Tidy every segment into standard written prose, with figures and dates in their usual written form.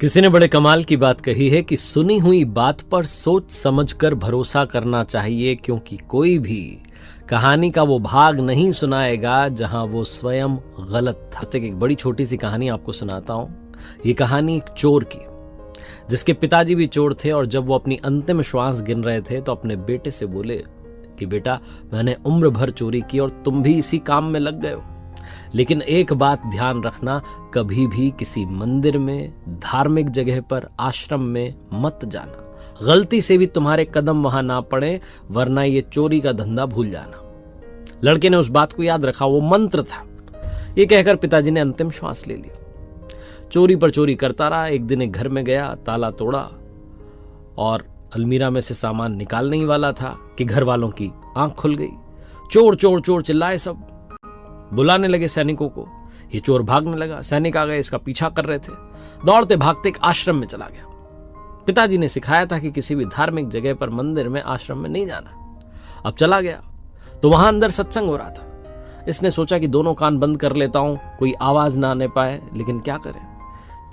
किसी ने बड़े कमाल की बात कही है कि सुनी हुई बात पर सोच समझकर भरोसा करना चाहिए, क्योंकि कोई भी कहानी का वो भाग नहीं सुनाएगा जहां वो स्वयं गलत था। एक बड़ी छोटी सी कहानी आपको सुनाता हूं। ये कहानी एक चोर की, जिसके पिताजी भी चोर थे, और जब वो अपनी अंतिम श्वास गिन रहे थे तो अपने बेटे से बोले कि बेटा, मैंने उम्र भर चोरी की और तुम भी इसी काम में लग गए हो, लेकिन एक बात ध्यान रखना, कभी भी किसी मंदिर में, धार्मिक जगह पर, आश्रम में मत जाना। गलती से भी तुम्हारे कदम वहां ना पड़े, वरना ये चोरी का धंधा भूल जाना। लड़के ने उस बात को याद रखा, वो मंत्र था। ये कहकर पिताजी ने अंतिम श्वास ले ली। चोरी पर चोरी करता रहा। एक दिन एक घर में गया, ताला तोड़ा और अलमीरा में से सामान निकालने ही वाला था कि घर वालों की आंख खुल गई। चोर चोर चोर चिल्लाए सब, बुलाने लगे सैनिकों को। ये चोर भागने लगा, सैनिक आ गए, इसका पीछा कर रहे थे। दौड़ते भागते एक आश्रम में चला गया। पिताजी ने सिखाया था कि किसी भी धार्मिक जगह पर, मंदिर में, आश्रम में नहीं जाना। अब चला गया तो वहां अंदर सत्संग हो रहा था। इसने सोचा कि दोनों कान बंद कर लेता हूं, कोई आवाज ना आने पाए, लेकिन क्या करें,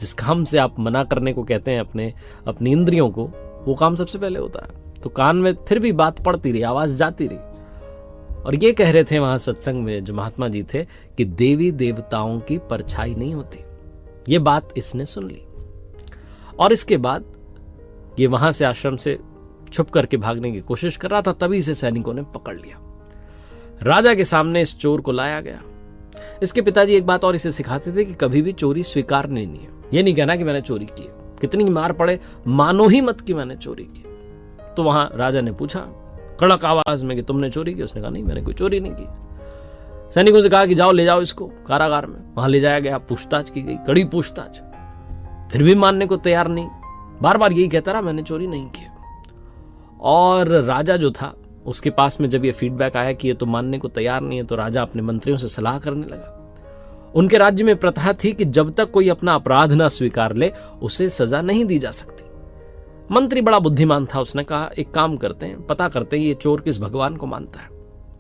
जिस काम से आप मना करने को कहते हैं अपनी इंद्रियों को, वो काम सबसे पहले होता है। तो कान में फिर भी बात पड़ती रही, आवाज जाती रही। और ये कह रहे थे वहां सत्संग में जो महात्मा जी थे कि देवी देवताओं की परछाई नहीं होती। ये बात इसने सुन ली और इसके बाद ये वहां से, आश्रम से छुप करके भागने की कोशिश कर रहा था। तभी इसे सैनिकों ने पकड़ लिया। राजा के सामने इस चोर को लाया गया। इसके पिताजी एक बात और इसे सिखाते थे कि कभी भी चोरी स्वीकार नहीं है। ये नहीं कहना कि मैंने चोरी की, कितनी मार पड़े मानो ही मत कि मैंने चोरी की। तो वहां राजा ने पूछा कड़क आवाज में कि तुमने चोरी की? उसने कहा नहीं, मैंने कोई चोरी नहीं की। सैनिकों से कहा कि जाओ, ले जाओ इसको कारागार में। वहां ले जाया गया, पूछताछ की गई, कड़ी पूछताछ। फिर भी मानने को तैयार नहीं, बार बार यही कहता रहा मैंने चोरी नहीं की। और राजा जो था, उसके पास में जब ये फीडबैक आया कि ये तो मानने को तैयार नहीं है, तो राजा अपने मंत्रियों से सलाह करने लगा। उनके राज्य में प्रथा थी कि जब तक कोई अपना अपराध ना स्वीकार ले, उसे सजा नहीं दी जा सकती। मंत्री बड़ा बुद्धिमान था, उसने कहा एक काम करते हैं, पता करते हैं ये चोर किस भगवान को मानता है।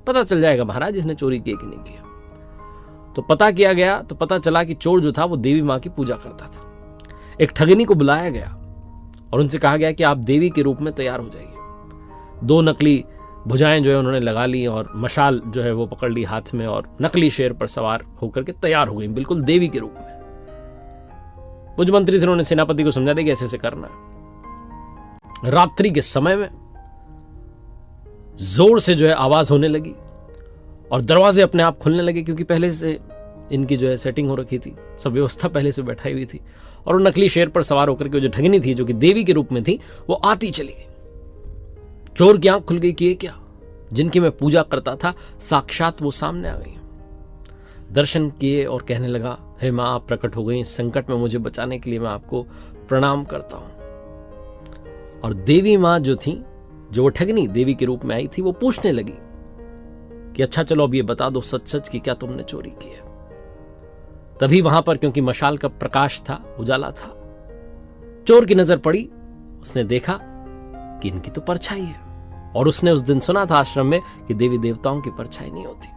पता चल जाएगा महाराज इसने चोरी की कि नहीं किया। तो पता किया गया तो पता चला कि चोर जो था वो देवी माँ की पूजा करता था। एक ठगनी को बुलाया गया और उनसे कहा गया कि आप देवी के रूप में तैयार हो जाइए। 2 नकली भुजाएं जो है उन्होंने लगा ली और मशाल जो है वो पकड़ ली हाथ में, और नकली शेर पर सवार होकर के तैयार हो गई, बिल्कुल देवी के रूप में। कुछ मंत्री थे, उन्होंने सेनापति को समझा दिया कि ऐसे ऐसे करना है। रात्रि के समय में जोर से जो है आवाज होने लगी और दरवाजे अपने आप खुलने लगे, क्योंकि पहले से इनकी जो है सेटिंग हो रखी थी, सब व्यवस्था पहले से बैठाई हुई थी। और वो नकली शेर पर सवार होकर के जो ठगनी थी, जो कि देवी के रूप में थी, वो आती चली गई। चोर की आंख खुल गई कि ये क्या, जिनकी मैं पूजा करता था साक्षात वो सामने आ गई। दर्शन किए और कहने लगा, हे मां, आप प्रकट हो गई, इस संकट में मुझे बचाने के लिए मैं आपको प्रणाम करता हूं। और देवी मां जो थी, जो वो ठगनी देवी के रूप में आई थी, वो पूछने लगी कि अच्छा चलो अब ये बता दो सच सच कि क्या तुमने चोरी की है। तभी वहां पर, क्योंकि मशाल का प्रकाश था, उजाला था, चोर की नजर पड़ी। उसने देखा कि इनकी तो परछाई है, और उसने उस दिन सुना था आश्रम में कि देवी देवताओं की परछाई नहीं होती।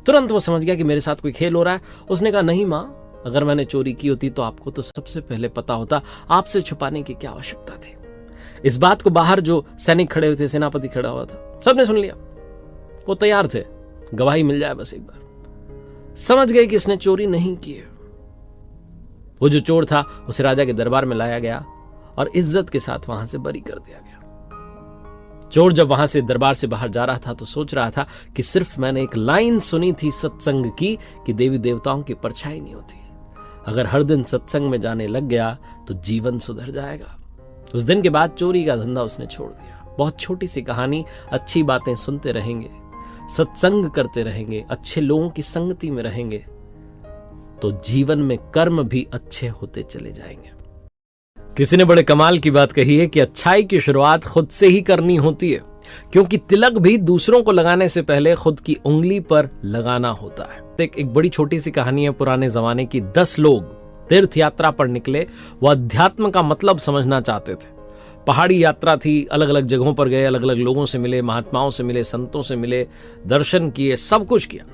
तुरंत वो समझ गया कि मेरे साथ कोई खेल हो रहा है। उसने कहा नहीं मां, अगर मैंने चोरी की होती तो आपको तो सबसे पहले पता होता, आपसे छुपाने की क्या आवश्यकता थी। इस बात को बाहर जो सैनिक खड़े हुए थे, सेनापति खड़ा हुआ था, सबने सुन लिया। वो तैयार थे, गवाही मिल जाए बस एक बार। समझ गए कि इसने चोरी नहीं की है। वो जो चोर था उसे राजा के दरबार में लाया गया और इज्जत के साथ वहां से बरी कर दिया गया। चोर जब वहां से दरबार से बाहर जा रहा था तो सोच रहा था कि सिर्फ मैंने एक लाइन सुनी थी सत्संग की कि देवी देवताओं की परछाई नहीं होती। अगर हर दिन सत्संग में जाने लग गया तो जीवन सुधर जाएगा। उस दिन के बाद चोरी का धंधा उसने छोड़ दिया। बहुत छोटी सी कहानी, अच्छी बातें सुनते रहेंगे, सत्संग करते रहेंगे, अच्छे लोगों की संगति में रहेंगे, तो जीवन में कर्म भी अच्छे होते चले जाएंगे। किसी ने बड़े कमाल की बात कही है कि अच्छाई की शुरुआत खुद से ही करनी होती है, क्योंकि तिलक भी दूसरों को लगाने से पहले खुद की उंगली पर लगाना होता है। एक बड़ी छोटी सी कहानी है पुराने जमाने की। 10 लोग तीर्थ यात्रा पर निकले। वो अध्यात्म का मतलब समझना चाहते थे। पहाड़ी यात्रा थी, अलग अलग जगहों पर गए, अलग अलग लोगों से मिले, महात्माओं से मिले, संतों से मिले, दर्शन किए, सब कुछ किया।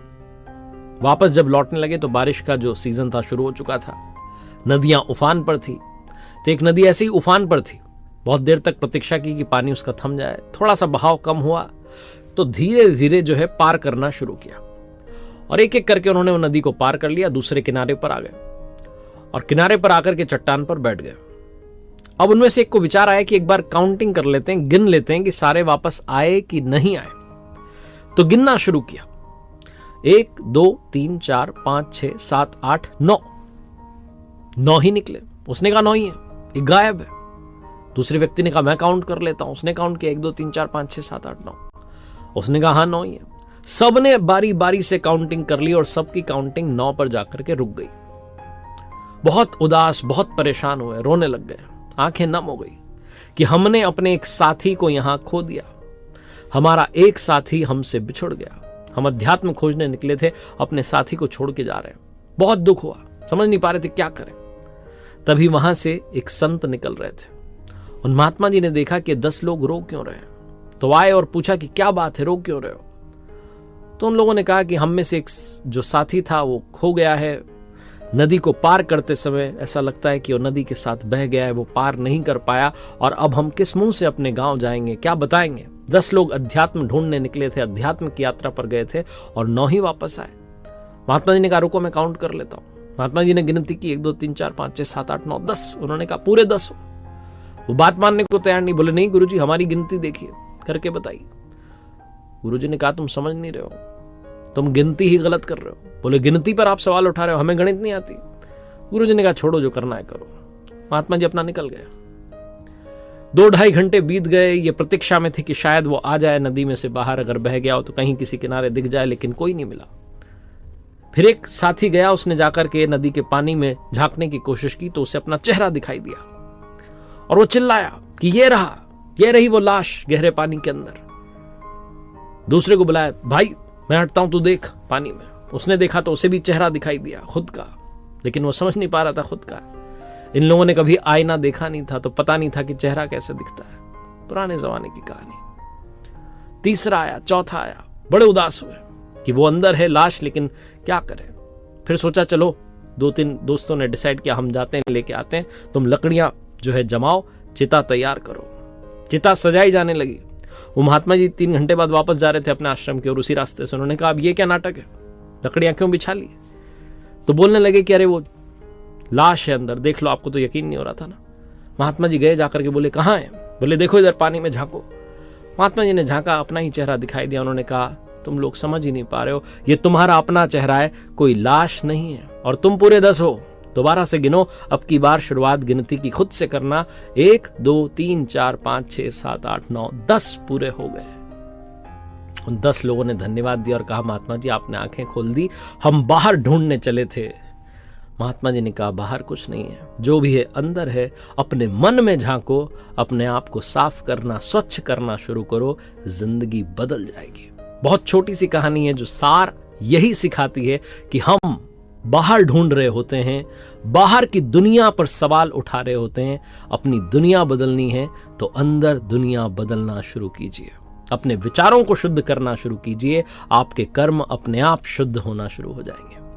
वापस जब लौटने लगे तो बारिश का जो सीजन था शुरू हो चुका था, नदियां उफान पर थी। तो एक नदी ऐसे ही उफान पर थी। बहुत देर तक प्रतीक्षा की कि पानी उसका थम जाए। थोड़ा सा बहाव कम हुआ तो धीरे धीरे जो है पार करना शुरू किया, और एक एक करके उन्होंने वो नदी को पार कर लिया, दूसरे किनारे पर आ गए और किनारे पर आकर के चट्टान पर बैठ गए। अब उनमें से एक को विचार आया कि एक बार काउंटिंग कर लेते हैं, गिन लेते हैं कि सारे वापस आए कि नहीं आए। तो गिनना शुरू किया, 1 2 3 4 5 6 7 8 9 ही निकले। उसने कहा 9 ही है, एक गायब है। दूसरे व्यक्ति ने कहा मैं काउंट कर लेता हूं। उसने काउंट किया 1 2 3 4 5 6 7 8 9। उसने कहा हाँ 9 ही है। सबने बारी बारी से काउंटिंग कर ली और सबकी काउंटिंग 9 पर जाकर के रुक गई। बहुत उदास, बहुत परेशान हुए, रोने लग गए, आंखें नम हो गई कि हमने अपने एक साथी को यहां खो दिया, हमारा एक साथी हमसे बिछुड़ गया। हम अध्यात्म खोजने निकले थे, अपने साथी को छोड़ के जा रहे हैं। बहुत दुख हुआ, समझ नहीं पा रहे थे क्या करें। तभी वहां से एक संत निकल रहे थे। उन महात्मा जी ने देखा कि 10 लोग रो क्यों रहे हैं, तो आए और पूछा कि क्या बात है, रो क्यों रहे हो। तो उन लोगों ने कहा कि हम में से एक जो साथी था वो खो गया है। नदी को पार करते समय ऐसा लगता है कि वो नदी के साथ बह गया है, वो पार नहीं कर पाया, और अब हम किस मुंह से अपने गांव जाएंगे, क्या बताएंगे। 10 लोग अध्यात्म ढूंढने निकले थे, अध्यात्म की यात्रा पर गए थे और 9 ही वापस आए। महात्मा जी ने कहा रुको मैं काउंट कर लेता हूं। महात्मा जी ने गिनती की 1 2 3 4 5 6 7 8 9 10। उन्होंने कहा पूरे 10 हो। वो बात मानने को तैयार नहीं, बोले नहीं गुरुजी हमारी गिनती देखिए, करके बताइए। गुरुजी ने कहा तुम समझ नहीं रहे हो, तुम गिनती ही गलत कर रहे हो। बोले गिनती पर आप सवाल उठा रहे हो, हमें गणित नहीं आती। गुरुजी ने कहा छोड़ो, जो करना है करो। महात्मा जी अपना निकल गए। 2-2.5 घंटे बीत गए। ये प्रतीक्षा में थे कि शायद वो आ जाए नदी में से बाहर, अगर बह गया हो तो कहीं किसी किनारे दिख जाए, लेकिन कोई नहीं मिला। फिर एक साथी गया, उसने जाकर के नदी के पानी में झांकने की कोशिश की तो उसे अपना चेहरा दिखाई दिया और वो चिल्लाया कि ये रही वो लाश गहरे पानी के अंदर। दूसरे को बुलाया, भाई मैं हटता हूं, तू देख पानी में। उसने देखा तो उसे भी चेहरा दिखाई दिया खुद का, लेकिन वो समझ नहीं पा रहा था खुद का। इन लोगों ने कभी आईना देखा नहीं था तो पता नहीं था कि चेहरा कैसे दिखता है। पुराने जमाने की कहानी। तीसरा आया, चौथा आया, बड़े उदास हुए कि वो अंदर है लाश, लेकिन क्या करें। फिर सोचा चलो, 2-3 दोस्तों ने डिसाइड किया हम जाते हैं, लेके आते हैं, तुम लकड़ियां जो है जमाओ, चिता तैयार करो। चिता सजाई जाने लगी। वो महात्मा जी 3 घंटे बाद वापस जा रहे थे अपने आश्रम के, और उसी रास्ते से उन्होंने कहा अब ये क्या नाटक है, लकड़ियां क्यों बिछा ली। तो बोलने लगे कि अरे वो लाश है अंदर, देख लो, आपको तो यकीन नहीं हो रहा था ना। महात्मा जी गए, जाकर के बोले कहाँ है। बोले देखो इधर पानी में झांको। महात्मा जी ने झांका, अपना ही चेहरा दिखाई दिया। उन्होंने कहा तुम लोग समझ ही नहीं पा रहे हो, ये तुम्हारा अपना चेहरा है, कोई लाश नहीं है, और तुम पूरे 10 हो। दोबारा से गिनो, अब की बार शुरुआत गिनती की खुद से करना। 1 2 3 4 5 6 7 8 9 10 पूरे हो गए। उन 10 लोगों ने धन्यवाद दिया और कहा महात्मा जी आपने आंखें खोल दी, हम बाहर ढूंढने चले थे। महात्मा जी ने कहा बाहर कुछ नहीं है, जो भी है अंदर है। अपने मन में झांको, अपने आप को साफ करना, स्वच्छ करना शुरू करो, जिंदगी बदल जाएगी। बहुत छोटी सी कहानी है जो सार यही सिखाती है कि हम बाहर ढूंढ रहे होते हैं, बाहर की दुनिया पर सवाल उठा रहे होते हैं। अपनी दुनिया बदलनी है तो अंदर दुनिया बदलना शुरू कीजिए, अपने विचारों को शुद्ध करना शुरू कीजिए, आपके कर्म अपने आप शुद्ध होना शुरू हो जाएंगे।